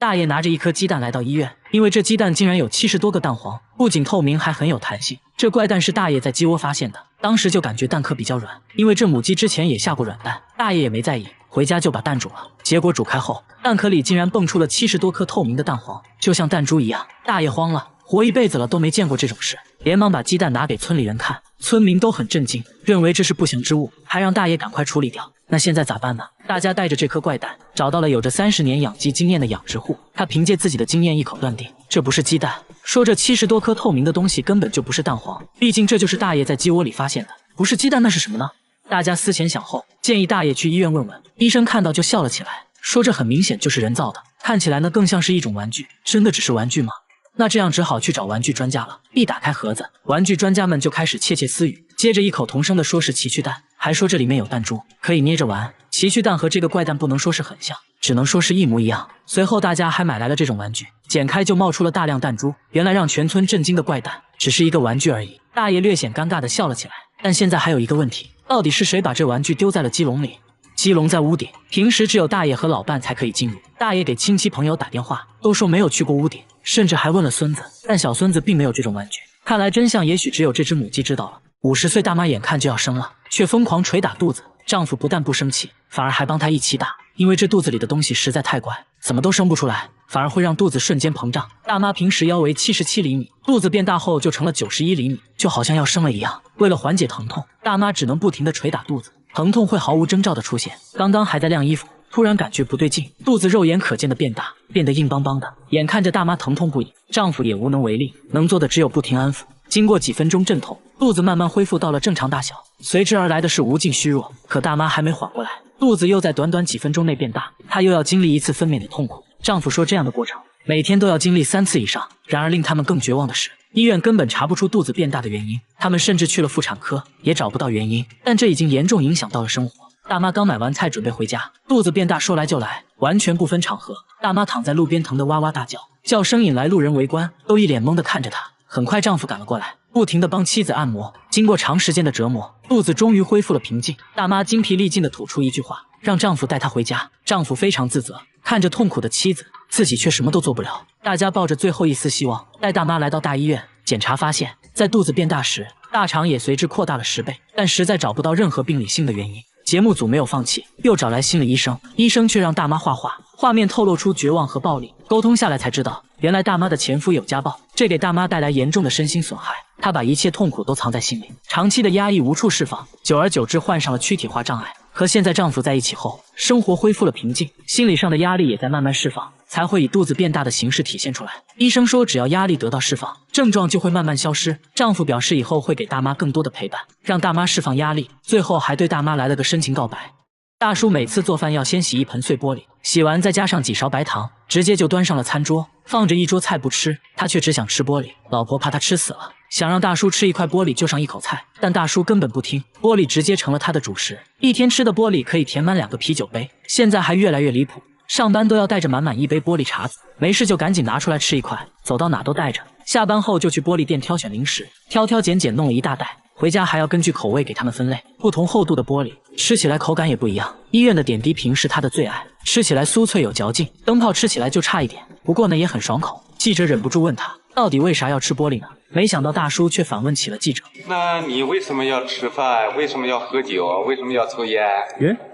大爷拿着一颗鸡蛋来到医院，因为这鸡蛋竟然有70多个蛋黄，不仅透明还很有弹性。这怪蛋是大爷在鸡窝发现的，当时就感觉蛋壳比较软，因为这母鸡之前也下过软蛋，大爷也没在意，回家就把蛋煮了。结果煮开后，蛋壳里竟然蹦出了70多颗透明的蛋黄，就像弹珠一样。大爷慌了，活一辈子了都没见过这种事，连忙把鸡蛋拿给村里人看，村民都很震惊，认为这是不祥之物，还让大爷赶快处理掉。那现在咋办呢？大家带着这颗怪蛋找到了有着30年养鸡经验的养殖户，他凭借自己的经验一口断定这不是鸡蛋，说这70多颗透明的东西根本就不是蛋黄，毕竟这就是大爷在鸡窝里发现的，不是鸡蛋那是什么呢？大家思前想后，建议大爷去医院问问。医生看到就笑了起来，说这很明显就是人造的，看起来呢更像是一种玩具，真的只是玩具吗？那这样只好去找玩具专家了。一打开盒子，玩具专家们就开始窃窃私语，接着异口同声地说是奇趣蛋，还说这里面有弹珠，可以捏着玩。奇趣蛋和这个怪蛋不能说是很像，只能说是一模一样。随后大家还买来了这种玩具，剪开就冒出了大量弹珠，原来让全村震惊的怪蛋只是一个玩具而已。大爷略显尴尬地笑了起来，但现在还有一个问题，到底是谁把这玩具丢在了鸡笼里？鸡笼在屋顶，平时只有大爷和老伴才可以进入。大爷给亲戚朋友打电话，都说没有去过屋顶，甚至还问了孙子，但小孙子并没有这种玩具。看来真相也许只有这只母鸡知道了。50岁大妈眼看就要生了，却疯狂捶打肚子，丈夫不但不生气，反而还帮她一起打，因为这肚子里的东西实在太怪，怎么都生不出来，反而会让肚子瞬间膨胀。大妈平时腰围77厘米，肚子变大后就成了91厘米，就好像要生了一样。为了缓解疼痛，大妈只能不停地捶打肚子，疼痛会毫无征兆的出现。刚刚还在晾衣服，突然感觉不对劲，肚子肉眼可见的变大，变得硬邦邦的。眼看着大妈疼痛不已，丈夫也无能为力，能做的只有不停安抚。经过几分钟阵痛，肚子慢慢恢复到了正常大小，随之而来的是无尽虚弱。可大妈还没缓过来，肚子又在短短几分钟内变大，她又要经历一次分娩的痛苦。丈夫说这样的过程每天都要经历3次以上。然而令他们更绝望的是，医院根本查不出肚子变大的原因，他们甚至去了妇产科也找不到原因，但这已经严重影响到了生活。大妈刚买完菜准备回家，肚子变大说来就来，完全不分场合。大妈躺在路边疼得哇哇大叫，叫声引来路人围观，都一脸懵地看着她。很快丈夫赶了过来，不停地帮妻子按摩。经过长时间的折磨，肚子终于恢复了平静。大妈精疲力尽地吐出一句话，让丈夫带她回家。丈夫非常自责，看着痛苦的妻子，自己却什么都做不了。大家抱着最后一丝希望，带大妈来到大医院检查，发现在肚子变大时，大肠也随之扩大了10倍，但实在找不到任何病理性的原因。节目组没有放弃，又找来心理医生，医生却让大妈画画，画面透露出绝望和暴力。沟通下来才知道，原来大妈的前夫有家暴，这给大妈带来严重的身心损害。她把一切痛苦都藏在心里，长期的压抑无处释放，久而久之患上了躯体化障碍。和现在丈夫在一起后，生活恢复了平静，心理上的压力也在慢慢释放，才会以肚子变大的形式体现出来。医生说，只要压力得到释放，症状就会慢慢消失。丈夫表示以后会给大妈更多的陪伴，让大妈释放压力，最后还对大妈来了个深情告白。大叔每次做饭要先洗一盆碎玻璃，洗完再加上几勺白糖，直接就端上了餐桌，放着一桌菜不吃，他却只想吃玻璃。老婆怕他吃死了，想让大叔吃一块玻璃就上一口菜，但大叔根本不听，玻璃直接成了他的主食。一天吃的玻璃可以填满2个啤酒杯，现在还越来越离谱，上班都要带着满满一杯玻璃碴子，没事就赶紧拿出来吃一块，走到哪都带着。下班后就去玻璃店挑选零食，挑挑拣拣弄了一大袋，回家还要根据口味给他们分类，不同厚度的玻璃吃起来口感也不一样。医院的点滴瓶是他的最爱，吃起来酥脆有嚼劲，灯泡吃起来就差一点，不过呢也很爽口。记者忍不住问他，到底为啥要吃玻璃呢？没想到大叔却反问起了记者，那你为什么要吃饭？为什么要喝酒？为什么要抽烟？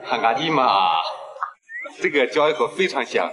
喊咖喱嘛，这个嚼一口非常香。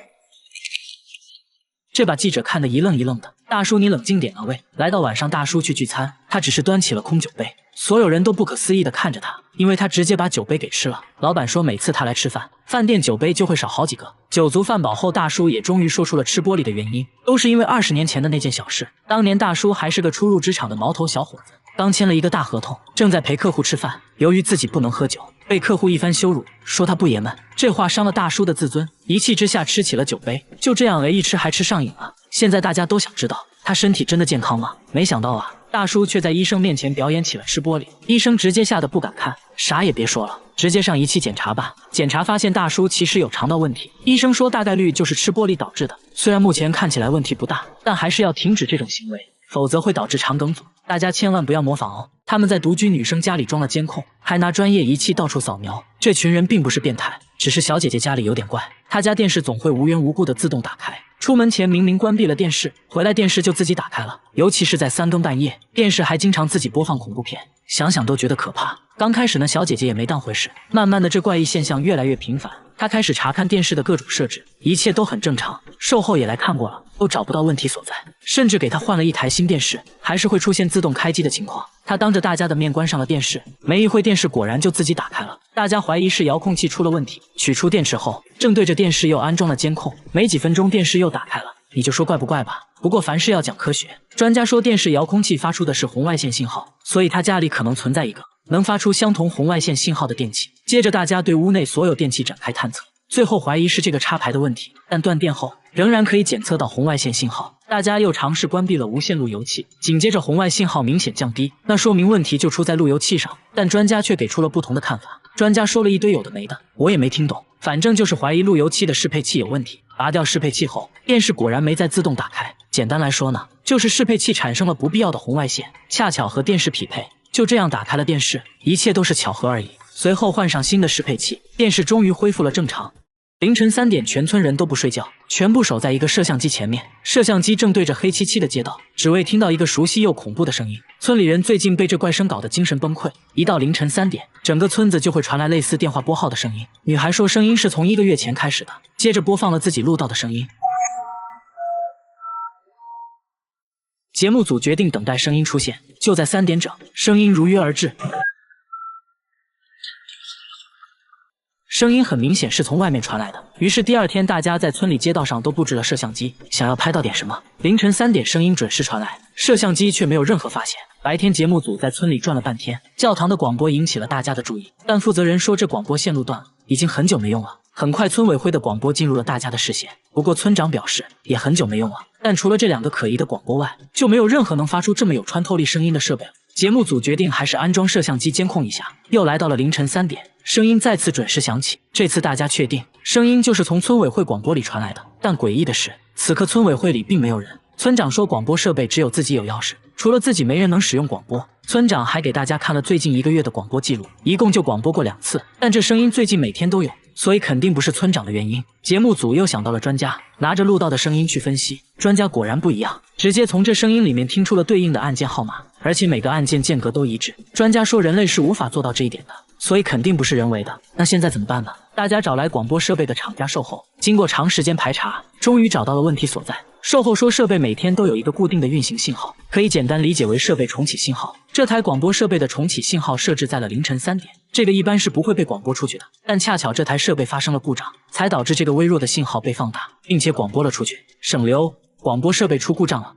这把记者看得一愣一愣的。大叔，你冷静点啊喂！来到晚上，大叔去聚餐，他只是端起了空酒杯，所有人都不可思议地看着他，因为他直接把酒杯给吃了。老板说，每次他来吃饭，饭店酒杯就会少好几个。酒足饭饱后，大叔也终于说出了吃玻璃的原因，都是因为20年前的那件小事。当年大叔还是个初入职场的毛头小伙子，刚签了一个大合同，正在陪客户吃饭，由于自己不能喝酒，被客户一番羞辱，说他不爷们。这话伤了大叔的自尊，一气之下吃起了酒杯，就这样一吃还吃上瘾了。现在大家都想知道他身体真的健康吗？没想到啊，大叔却在医生面前表演起了吃玻璃，医生直接吓得不敢看，啥也别说了，直接上仪器检查吧。检查发现大叔其实有肠道问题，医生说大概率就是吃玻璃导致的，虽然目前看起来问题不大，但还是要停止这种行为，否则会导致肠梗阻。大家千万不要模仿哦。他们在独居女生家里装了监控，还拿专业仪器到处扫描。这群人并不是变态，只是小姐姐家里有点怪，她家电视总会无缘无故的自动打开。出门前明明关闭了电视，回来电视就自己打开了，尤其是在3更半夜，电视还经常自己播放恐怖片，想想都觉得可怕。刚开始呢，小姐姐也没当回事，慢慢的这怪异现象越来越频繁，她开始查看电视的各种设置，一切都很正常。售后也来看过了，都找不到问题所在，甚至给她换了一台新电视，还是会出现自动开机的情况。她当着大家的面关上了电视，没一会电视果然就自己打开了。大家怀疑是遥控器出了问题，取出电池后，正对着电视又安装了监控，没几分钟电视又打开了。你就说怪不怪吧？不过凡事要讲科学，专家说电视遥控器发出的是红外线信号，所以他家里可能存在一个能发出相同红外线信号的电器。接着大家对屋内所有电器展开探测，最后怀疑是这个插排的问题，但断电后仍然可以检测到红外线信号。大家又尝试关闭了无线路由器，紧接着红外信号明显降低，那说明问题就出在路由器上，但专家却给出了不同的看法。专家说了一堆有的没的，我也没听懂，反正就是怀疑路由器的适配器有问题。拔掉适配器后，电视果然没再自动打开。简单来说呢，就是适配器产生了不必要的红外线，恰巧和电视匹配，就这样打开了电视，一切都是巧合而已。随后换上新的适配器，电视终于恢复了正常。凌晨3点，全村人都不睡觉，全部守在一个摄像机前面。摄像机正对着黑漆漆的街道，只为听到一个熟悉又恐怖的声音。村里人最近被这怪声搞得精神崩溃，一到凌晨3点，整个村子就会传来类似电话拨号的声音。女孩说声音是从1个月前开始的，接着播放了自己录到的声音。节目组决定等待声音出现，就在3点整，声音如约而至。声音很明显是从外面传来的，于是第二天大家在村里街道上都布置了摄像机，想要拍到点什么。凌晨3点，声音准时传来，摄像机却没有任何发现。白天节目组在村里转了半天，教堂的广播引起了大家的注意，但负责人说这广播线路断了，已经很久没用了。很快村委会的广播进入了大家的视线，不过村长表示也很久没用了，但除了这2个可疑的广播外，就没有任何能发出这么有穿透力声音的设备了。节目组决定还是安装摄像机监控一下。又来到了凌晨3点，声音再次准时响起，这次大家确定声音就是从村委会广播里传来的。但诡异的是，此刻村委会里并没有人。村长说广播设备只有自己有钥匙，除了自己没人能使用广播。村长还给大家看了最近1个月的广播记录，一共就广播过2次，但这声音最近每天都有，所以肯定不是村长的原因。节目组又想到了专家，拿着录到的声音去分析，专家果然不一样，直接从这声音里面听出了对应的案件号码，而且每个案件间隔都一致。专家说人类是无法做到这一点的，所以肯定不是人为的。那现在怎么办呢？大家找来广播设备的厂家售后，经过长时间排查，终于找到了问题所在。售后说设备每天都有一个固定的运行信号，可以简单理解为设备重启信号。这台广播设备的重启信号设置在了凌晨3点，这个一般是不会被广播出去的，但恰巧这台设备发生了故障，才导致这个微弱的信号被放大，并且广播了出去。省流，广播设备出故障了。